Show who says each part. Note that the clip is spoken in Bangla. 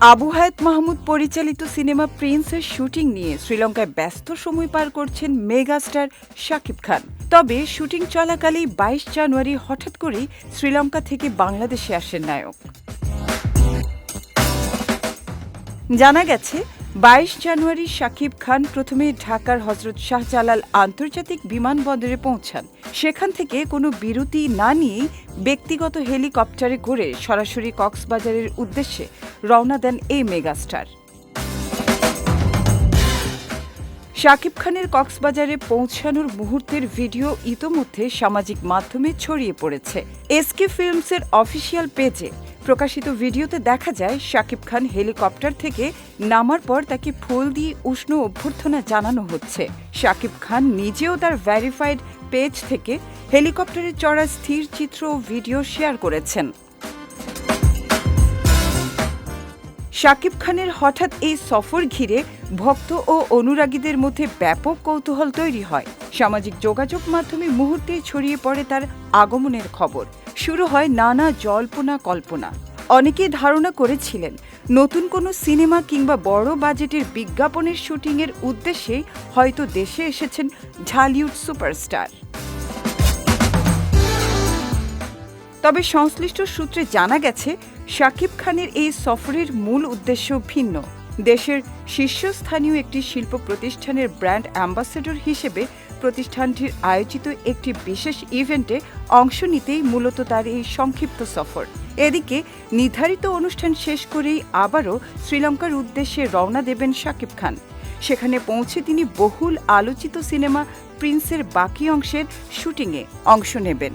Speaker 1: আবু হায়াত মাহমুদ পরিচালিত সিনেমা প্রিন্সের শুটিং নিয়ে শ্রীলঙ্কায় ব্যস্ত সময় পার করছেন মেগাস্টার শাকিব খান। তবে শুটিং চলাকালেই ২২ জানুয়ারি হঠাৎ করেই শ্রীলঙ্কা থেকে বাংলাদেশে আসেন নায়ক। জানা গেছে ২২ জানুয়ারি শাকিব খান প্রথমে ঢাকার হজরত শাহজালাল আন্তর্জাতিক বিমানবন্দরে পৌঁছান। সেখান থেকে কোনো বিরতি না নিয়েই ব্যক্তিগত হেলিকপ্টারে করে সরাসরি কক্সবাজারের উদ্দেশ্যে রওনা দেন এই মেগাস্টার। শাকিব খানের কক্সবাজারে পৌঁছানোর মুহূর্তের ভিডিও ইতোমধ্যে সামাজিক মাধ্যমে ছড়িয়ে পড়েছে। এসকে ফিল্মসের অফিসিয়াল পেজে প্রকাশিত ভিডিওতে দেখা যায় শাকিব খান হেলিকপ্টার থেকে নামার পর তাকে ফুল দিয়ে উষ্ণ অভ্যর্থনা জানানো হচ্ছে। শাকিব খান নিজেও তার ভেরিফাইড পেজ থেকে হেলিকপ্টারে চড়া স্থির চিত্র ও ভিডিও শেয়ার করেছেন। শাকিব খানের হঠাৎ এই সফর ঘিরে ভক্ত ও অনুরাগীদের মধ্যে ব্যাপক কৌতূহল তৈরি হয়। সামাজিক যোগাযোগ মাধ্যমে মুহূর্তেই ছড়িয়ে পড়ে তার আগমনের খবর। শুরু হয় নানা জল্পনা কল্পনা। অনেকেই ধারণা করেছিলেন নতুন কোনো সিনেমা কিংবা বড় বাজেটের বিজ্ঞাপনের শুটিংয়ের উদ্দেশ্যেই হয়তো দেশে এসেছেন ঢালিউড সুপারস্টার। তবে সংশ্লিষ্ট সূত্রে জানা গেছে শাকিব খানের এই সফরের মূল উদ্দেশ্য ভিন্ন। দেশের শীর্ষস্থানীয় একটি শিল্প প্রতিষ্ঠানের ব্র্যান্ড অ্যাম্বাসেডর হিসেবে প্রতিষ্ঠানটির আয়োজিত একটি বিশেষ ইভেন্টে অংশ নিতেই মূলত তার এই সংক্ষিপ্ত সফর। এদিকে নির্ধারিত অনুষ্ঠান শেষ করেই আবারও শ্রীলঙ্কার উদ্দেশ্যে রওনা দেবেন শাকিব খান। সেখানে পৌঁছে তিনি বহুল আলোচিত সিনেমা প্রিন্সের বাকি অংশের শুটিংয়ে অংশ নেবেন।